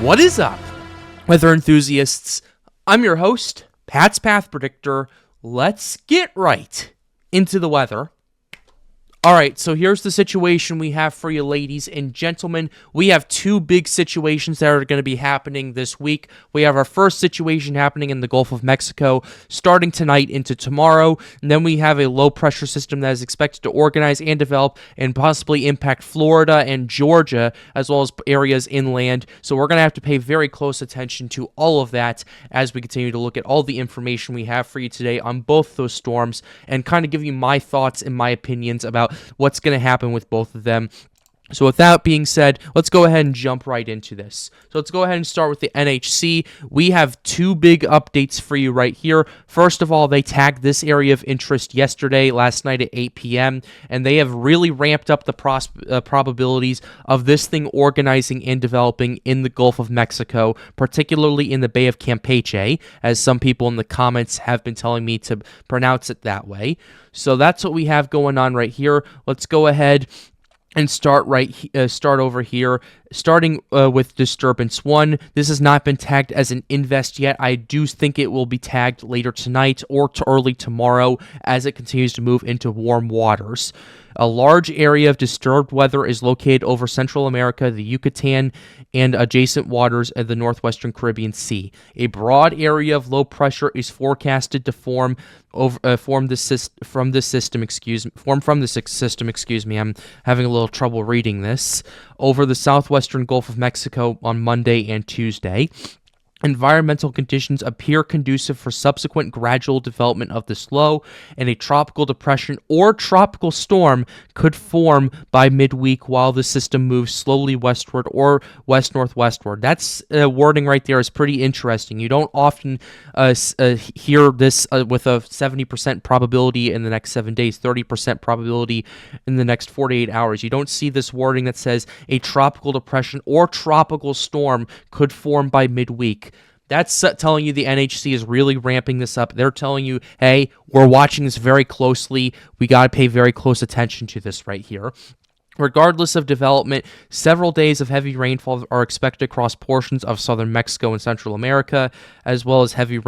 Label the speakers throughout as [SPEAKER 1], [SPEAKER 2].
[SPEAKER 1] What is up, weather enthusiasts? I'm your host, Pat's Path Predictor. Let's get right into the weather. Alright, so here's the situation we have for you, ladies and gentlemen. We have two big situations that are going to be happening this week. We have our first situation happening in the Gulf of Mexico starting tonight into tomorrow, and then we have a low-pressure system that is expected to organize and develop and possibly impact Florida and Georgia, as well as areas inland. So we're going to have to pay very close attention to all of that as we continue to look at all the information we have for you today on both those storms and kind of give you my thoughts and my opinions about what's going to happen with both of them. So with that being said, let's go ahead and jump right into this. So let's go ahead and start with the NHC. We have two big updates for you right here. First of all, they tagged this area of interest last night at 8 p.m., and they have really ramped up the probabilities of this thing organizing and developing in the Gulf of Mexico, particularly in the Bay of Campeche, as some people in the comments have been telling me to pronounce it that way. So that's what we have going on right here. Let's go ahead and start over here, starting with Disturbance 1. This has not been tagged as an invest yet. I do think it will be tagged later tonight or early tomorrow as it continues to move into warm waters. A large area of disturbed weather is located over Central America, the Yucatan, and adjacent waters of the northwestern Caribbean Sea. A broad area of low pressure is forecasted to form from the system. I'm having a little trouble reading this. Over the southwestern Gulf of Mexico on Monday and Tuesday. Environmental conditions appear conducive for subsequent gradual development of this low, and a tropical depression or tropical storm could form by midweek while the system moves slowly westward or west-northwestward. That's wording right there is pretty interesting. You don't often hear this with a 70% probability in the next 7 days, 30% probability in the next 48 hours. You don't see this wording that says a tropical depression or tropical storm could form by midweek. That's telling you the NHC is really ramping this up. They're telling you, hey, we're watching this very closely. We got to pay very close attention to this right here. Regardless of development, several days of heavy rainfall are expected across portions of southern Mexico and Central America, as well as heavy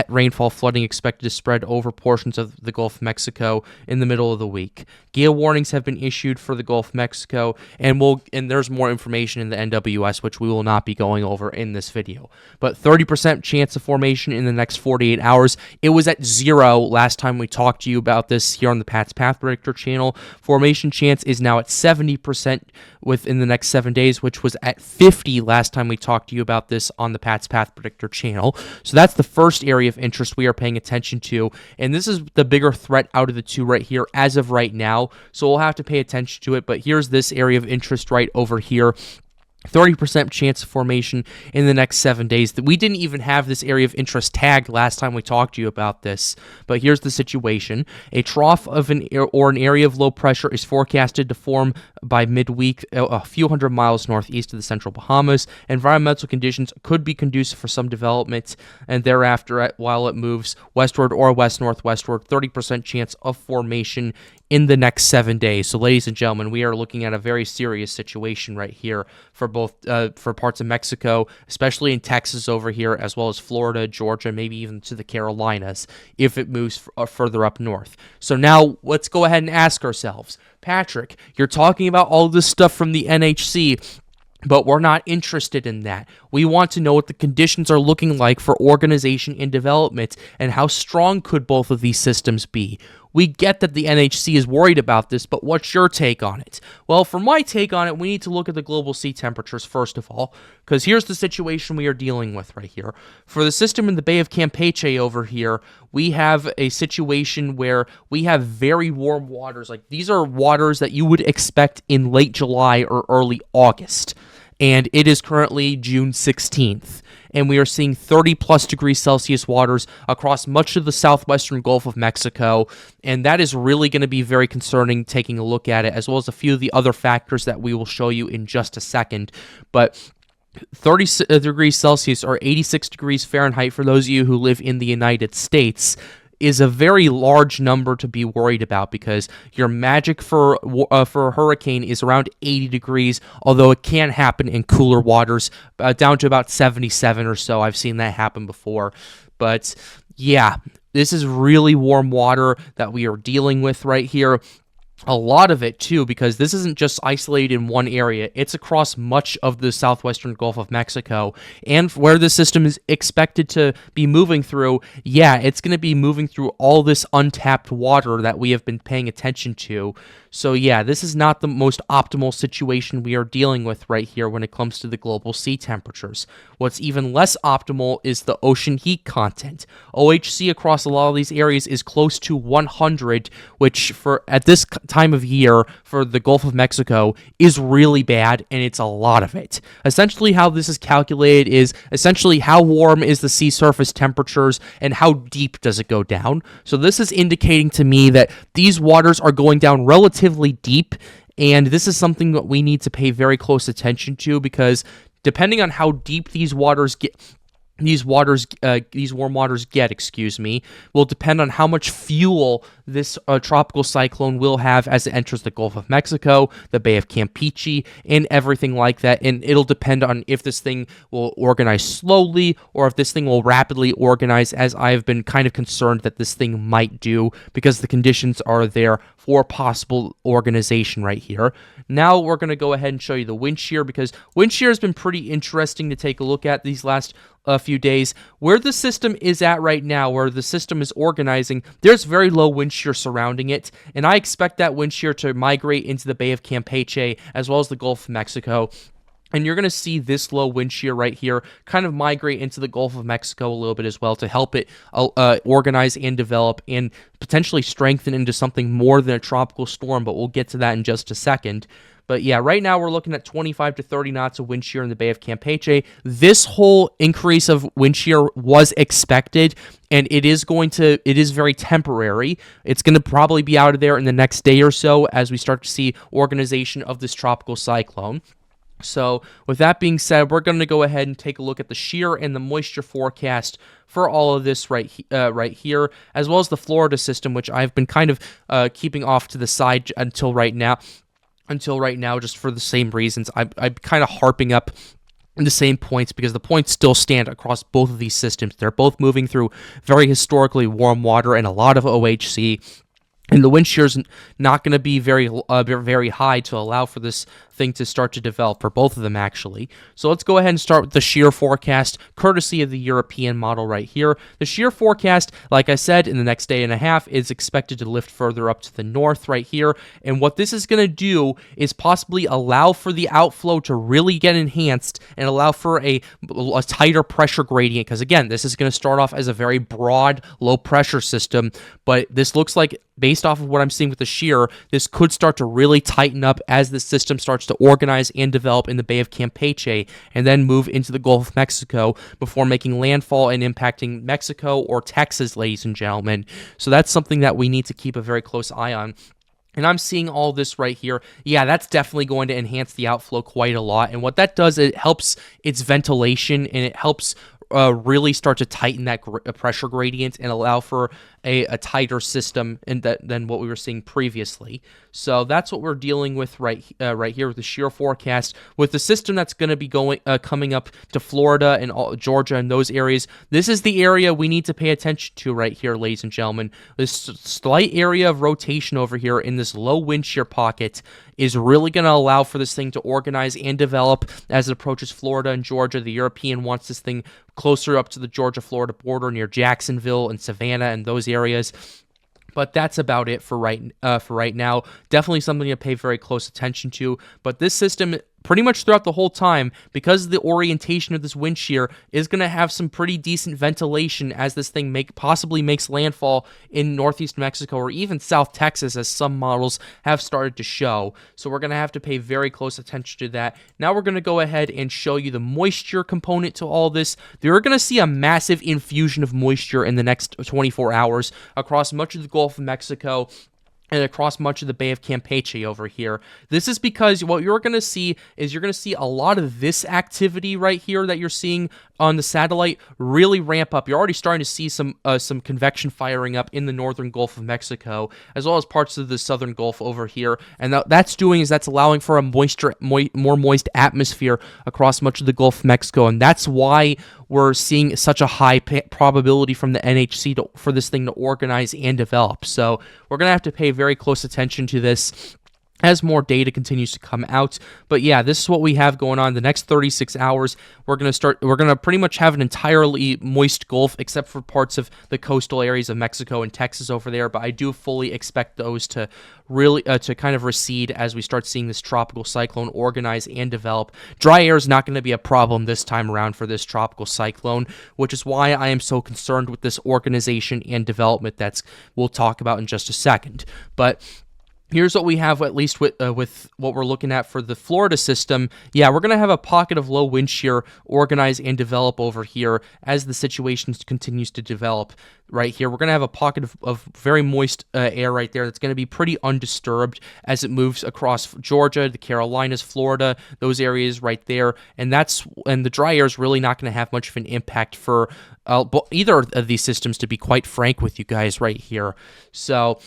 [SPEAKER 1] rainfall flooding expected to spread over portions of the Gulf of Mexico in the middle of the week. Gale warnings have been issued for the Gulf of Mexico, and there's more information in the NWS, which we will not be going over in this video. But 30% chance of formation in the next 48 hours. It was at 0 last time we talked to you about this here on the Pat's Path Predictor channel. Formation chance is now at 70% within the next 7 days, which was at 50 last time we talked to you about this on the Pat's Path Predictor channel. So that's the first area of interest we are paying attention to, and this is the bigger threat out of the two right here as of right now, so we'll have to pay attention to it. But here's this area of interest right over here. 30% chance of formation in the next 7 days. We didn't even have this area of interest tagged last time we talked to you about this, but here's the situation. A trough of an area of low pressure is forecasted to form by midweek a few hundred miles northeast of the central Bahamas. Environmental conditions could be conducive for some development, and thereafter, while it moves westward or west-northwestward, 30% chance of formation in the next 7 days. So, ladies and gentlemen, we are looking at a very serious situation right here for both for parts of Mexico, especially in Texas over here, as well as Florida, Georgia, maybe even to the Carolinas if it moves further up north. So now let's go ahead and ask ourselves, Patrick, you're talking about all this stuff from the NHC, but we're not interested in that. We want to know what the conditions are looking like for organization and development, and how strong could both of these systems be. We get that the NHC is worried about this, but what's your take on it? Well, for my take on it, we need to look at the global sea temperatures first of all, because here's the situation we are dealing with right here. For the system in the Bay of Campeche over here, we have a situation where we have very warm waters. Like, these are waters that you would expect in late July or early August. And it is currently June 16th. And we are seeing 30-plus degrees Celsius waters across much of the southwestern Gulf of Mexico. And that is really going to be very concerning taking a look at it, as well as a few of the other factors that we will show you in just a second. But 30 degrees Celsius or 86 degrees Fahrenheit for those of you who live in the United States is a very large number to be worried about, because your magic for a hurricane is around 80 degrees, although it can happen in cooler waters, down to about 77 or so. I've seen that happen before. But yeah, this is really warm water that we are dealing with right here. A lot of it too, because this isn't just isolated in one area. It's across much of the southwestern Gulf of Mexico, and where the system is expected to be moving through, yeah, it's going to be moving through all this untapped water that we have been paying attention to. So yeah, this is not the most optimal situation we are dealing with right here when it comes to the global sea temperatures. What's even less optimal is the ocean heat content. OHC across a lot of these areas is close to 100, which for at this time of year for the Gulf of Mexico is really bad, and it's a lot of it. Essentially how this is calculated is essentially how warm is the sea surface temperatures and how deep does it go down. So this is indicating to me that these waters are going down relatively deep, and this is something that we need to pay very close attention to, because depending on how deep these waters get, these warm waters get, will depend on how much fuel this tropical cyclone will have as it enters the Gulf of Mexico, the Bay of Campeche, and everything like that. And it'll depend on if this thing will organize slowly or if this thing will rapidly organize, as I have been kind of concerned that this thing might do, because the conditions are there for possible organization right here. Now we're going to go ahead and show you the wind shear, because wind shear has been pretty interesting to take a look at these last few days. Where the system is at right now, where the system is organizing, there's very low wind shear surrounding it, and I expect that wind shear to migrate into the Bay of Campeche as well as the Gulf of Mexico. And you're going to see this low wind shear right here kind of migrate into the Gulf of Mexico a little bit as well, to help it organize and develop and potentially strengthen into something more than a tropical storm, but we'll get to that in just a second. But yeah, right now we're looking at 25 to 30 knots of wind shear in the Bay of Campeche. This whole increase of wind shear was expected, and it is very temporary. It's going to probably be out of there in the next day or so as we start to see organization of this tropical cyclone. So with that being said, we're going to go ahead and take a look at the shear and the moisture forecast for all of this right here, as well as the Florida system, which I've been kind of keeping off to the side until right now, just for the same reasons. I'm kind of harping up the same points because the points still stand across both of these systems. They're both moving through very historically warm water and a lot of OHC. And the wind shear is not going to be very high to allow for this thing to start to develop, for both of them actually. So let's go ahead and start with the shear forecast, courtesy of the European model right here. The shear forecast, like I said, in the next day and a half is expected to lift further up to the north right here. And what this is going to do is possibly allow for the outflow to really get enhanced and allow for a tighter pressure gradient, because again, this is going to start off as a very broad low pressure system, but this looks like, based off of what I'm seeing with the shear, this could start to really tighten up as the system starts to organize and develop in the Bay of Campeche, and then move into the Gulf of Mexico before making landfall and impacting Mexico or Texas, ladies and gentlemen. So that's something that we need to keep a very close eye on. And I'm seeing all this right here. Yeah, that's definitely going to enhance the outflow quite a lot. And what that does, it helps its ventilation, and it helps really start to tighten that pressure gradient and allow for a tighter system than what we were seeing previously. So that's what we're dealing with right here with the shear forecast. With the system that's going to be coming up to Florida and Georgia and those areas, this is the area we need to pay attention to right here, ladies and gentlemen. This slight area of rotation over here in this low wind shear pocket is really going to allow for this thing to organize and develop as it approaches Florida and Georgia. The European wants this thing closer up to the Georgia-Florida border near Jacksonville and Savannah and those areas. But that's about it for right now. Definitely something to pay very close attention to. But this system, pretty much throughout the whole time, because the orientation of this wind shear, is going to have some pretty decent ventilation as this thing possibly makes landfall in northeast Mexico or even South Texas, as some models have started to show. So we're going to have to pay very close attention to that. Now we're going to go ahead and show you the moisture component to all this. You're going to see a massive infusion of moisture in the next 24 hours across much of the Gulf of Mexico and across much of the Bay of Campeche over here. This is because what you're going to see is a lot of this activity right here that you're seeing on the satellite really ramp up. You're already starting to see some convection firing up in the northern Gulf of Mexico, as well as parts of the southern Gulf over here. And that's allowing for a more moist atmosphere across much of the Gulf of Mexico, and that's why we're seeing such a high probability from the NHC for this thing to organize and develop. So we're gonna have to pay very close attention to this as more data continues to come out. But yeah, this is what we have going on. The next 36 hours, we're going to pretty much have an entirely moist Gulf, except for parts of the coastal areas of Mexico and Texas over there. But I do fully expect those to really to kind of recede as we start seeing this tropical cyclone organize and develop. Dry air is not going to be a problem this time around for this tropical cyclone, which is why I am so concerned with this organization and development we'll talk about in just a second. But here's what we have, at least with what we're looking at for the Florida system. Yeah, we're going to have a pocket of low wind shear organize and develop over here as the situation continues to develop right here. We're going to have a pocket of very moist air right there that's going to be pretty undisturbed as it moves across Georgia, the Carolinas, Florida, those areas right there. And the dry air is really not going to have much of an impact for either of these systems, to be quite frank with you guys right here. So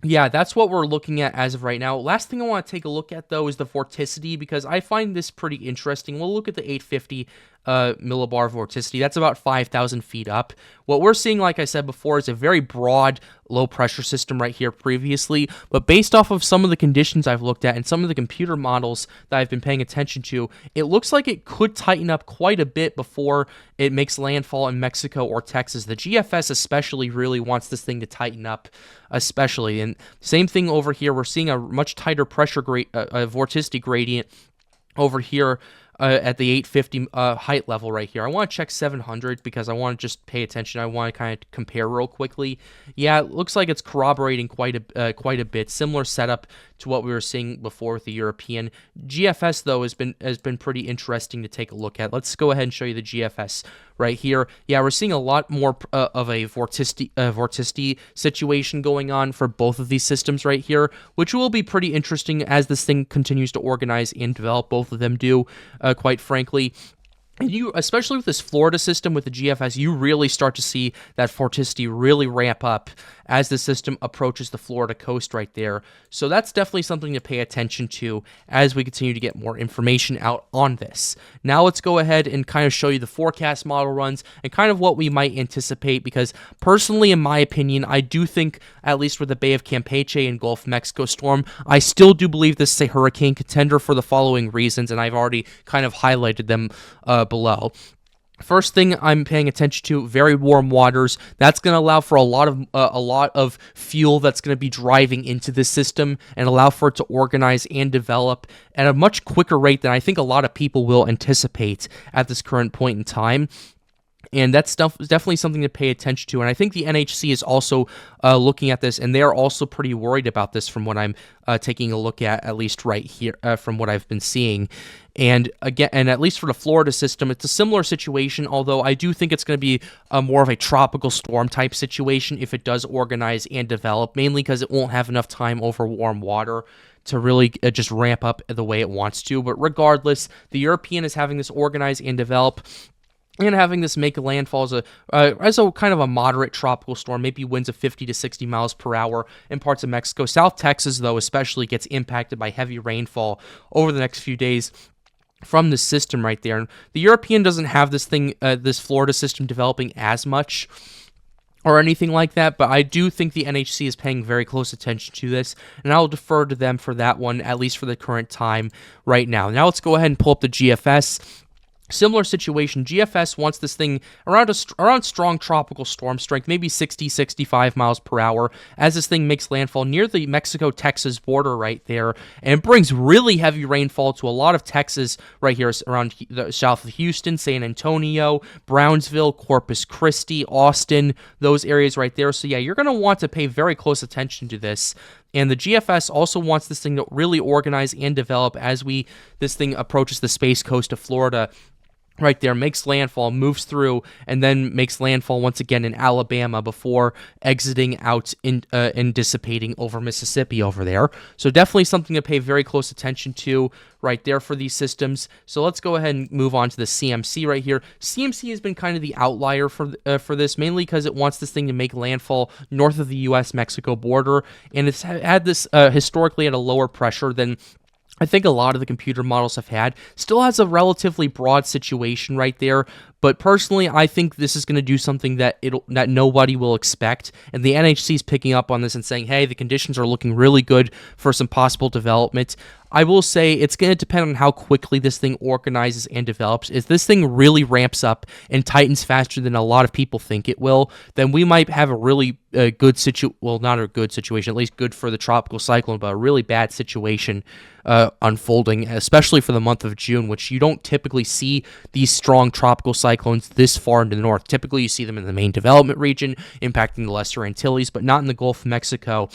[SPEAKER 1] yeah, that's what we're looking at as of right now. Last thing I want to take a look at, though, is the vorticity, because I find this pretty interesting. We'll look at the 850 millibar vorticity. That's about 5,000 feet up. What we're seeing, like I said before, is a very broad low-pressure system right here previously, but based off of some of the conditions I've looked at and some of the computer models that I've been paying attention to, it looks like it could tighten up quite a bit before it makes landfall in Mexico or Texas. The GFS especially really wants this thing to tighten up, especially. And same thing over here. We're seeing a much tighter pressure vorticity gradient over here at the 850 height level right here. I want to check 700 because I want to just pay attention. I want to kind of compare real quickly. Yeah, it looks like it's corroborating quite a bit. Similar setup to what we were seeing before with the European. GFS, though, has been pretty interesting to take a look at. Let's go ahead and show you the GFS right here. Yeah, we're seeing a lot more of a vorticity situation going on for both of these systems right here, which will be pretty interesting as this thing continues to organize and develop. Both of them do, quite frankly. And especially with this Florida system with the GFS, you really start to see that vorticity really ramp up as the system approaches the Florida coast right there. So that's definitely something to pay attention to as we continue to get more information out on this. Now let's go ahead and kind of show you the forecast model runs and kind of what we might anticipate, because personally, in my opinion, I do think, at least with the Bay of Campeche and Gulf of Mexico storm, I still do believe this is a hurricane contender for the following reasons, and I've already kind of highlighted them below. First thing I'm paying attention to, very warm waters. That's going to allow for a lot of fuel that's going to be driving into the system and allow for it to organize and develop at a much quicker rate than I think a lot of people will anticipate at this current point in time. And that's definitely something to pay attention to. And I think the NHC is also looking at this, and they're also pretty worried about this from what I'm taking a look at least right here, from what I've been seeing. And again, and at least for the Florida system, it's a similar situation, although I do think it's going to be more of a tropical storm type situation if it does organize and develop, mainly because it won't have enough time over warm water to really just ramp up the way it wants to. But regardless, the European is having this organize and develop, and having this make a landfall as a kind of a moderate tropical storm, maybe winds of 50 to 60 miles per hour in parts of Mexico. South Texas, though, especially gets impacted by heavy rainfall over the next few days from the system right there. And the European doesn't have this Florida system developing as much or anything like that, but I do think the NHC is paying very close attention to this, and I'll defer to them for that one, at least for the current time right now. Now let's go ahead and pull up the GFS. Similar situation. GFS wants this thing around strong tropical storm strength, maybe 60, 65 miles per hour, as this thing makes landfall near the Mexico-Texas border right there, and it brings really heavy rainfall to a lot of Texas right here around the south of Houston, San Antonio, Brownsville, Corpus Christi, Austin, those areas right there. So yeah, you're going to want to pay very close attention to this. And the GFS also wants this thing to really organize and develop as this thing approaches the space coast of Florida right there, makes landfall, moves through, and then makes landfall once again in Alabama before exiting out and dissipating over Mississippi over there. So definitely something to pay very close attention to right there for these systems. So let's go ahead and move on to the CMC right here. CMC has been kind of the outlier for this, mainly because it wants this thing to make landfall north of the U.S.-Mexico border, and it's had this historically at a lower pressure than I think a lot of the computer models have had. Still has a relatively broad situation right there, but personally, I think this is going to do something that nobody will expect, and the NHC is picking up on this and saying, hey, the conditions are looking really good for some possible development. I will say it's going to depend on how quickly this thing organizes and develops. If this thing really ramps up and tightens faster than a lot of people think it will, then we might have a really good situation, well, not a good situation, at least good for the tropical cyclone, but a really bad situation unfolding, especially for the month of June, which you don't typically see these strong tropical cyclones this far into the north. Typically, you see them in the main development region, impacting the Lesser Antilles, but not in the Gulf of Mexico,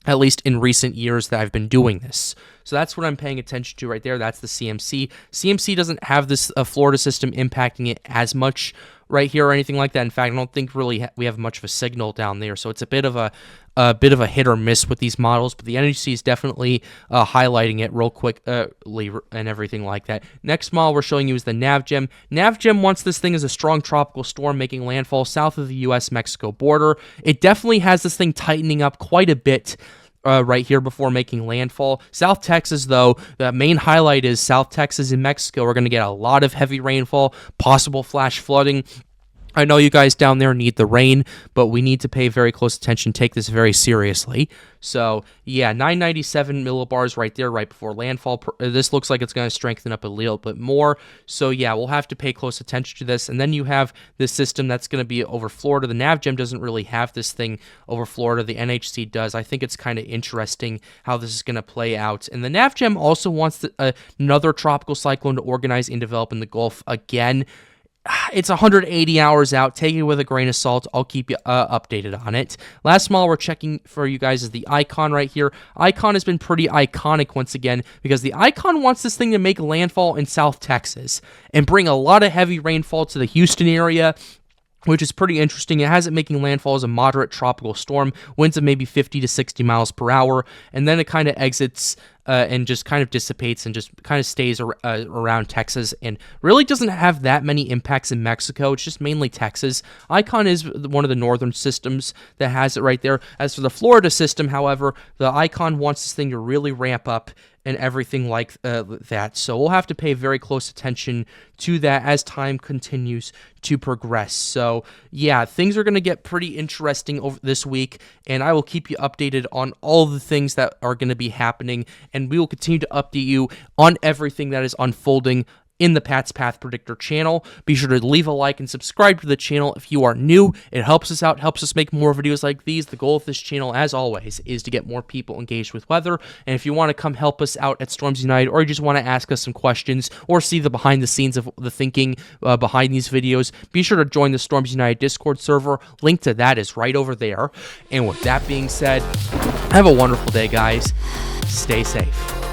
[SPEAKER 1] at least in recent years that I've been doing this. So that's what I'm paying attention to right there. That's the CMC. CMC doesn't have this Florida system impacting it as much right here or anything like that. In fact, I don't think really we have much of a signal down there. So it's a bit of a hit or miss with these models, but the NHC is definitely highlighting it real quickly and everything like that. Next model we're showing you is the NavGem. NavGem wants this thing as a strong tropical storm making landfall south of the U.S.-Mexico border. It definitely has this thing tightening up quite a bit right here before making landfall. South Texas, though, the main highlight is South Texas and Mexico are going to get a lot of heavy rainfall, possible flash flooding. I know you guys down there need the rain, but we need to pay very close attention, take this very seriously. So, yeah, 997 millibars right there, right before landfall. This looks like it's going to strengthen up a little bit more. So, yeah, we'll have to pay close attention to this. And then you have this system that's going to be over Florida. The NavGem doesn't really have this thing over Florida. The NHC does. I think it's kind of interesting how this is going to play out. And the NavGem also wants another tropical cyclone to organize and develop in the Gulf again. It's 180 hours out. Take it with a grain of salt. I'll keep you updated on it. Last model we're checking for you guys is the Icon right here. Icon has been pretty iconic once again because the Icon wants this thing to make landfall in South Texas and bring a lot of heavy rainfall to the Houston area, which is pretty interesting. It has it making landfall as a moderate tropical storm, winds of maybe 50 to 60 miles per hour, and then it kind of exits and just kind of dissipates and just kind of stays around Texas and really doesn't have that many impacts in Mexico. It's just mainly Texas. Icon is one of the northern systems that has it right there. As for the Florida system, however, the Icon wants this thing to really ramp up and everything like that. So we'll have to pay very close attention to that as time continues to progress. So yeah, things are going to get pretty interesting over this week, and I will keep you updated on all the things that are going to be happening, and we will continue to update you on everything that is unfolding in the Pat's Path Predictor channel. Be sure to leave a like and subscribe to the channel if you are new. It helps us out, helps us make more videos like these. The goal of this channel, as always, is to get more people engaged with weather. And if you want to come help us out at Storms United, or you just want to ask us some questions, or see the behind the scenes of the thinking behind these videos, be sure to join the Storms United Discord server. Link to that is right over there. And with that being said, have a wonderful day, guys. Stay safe.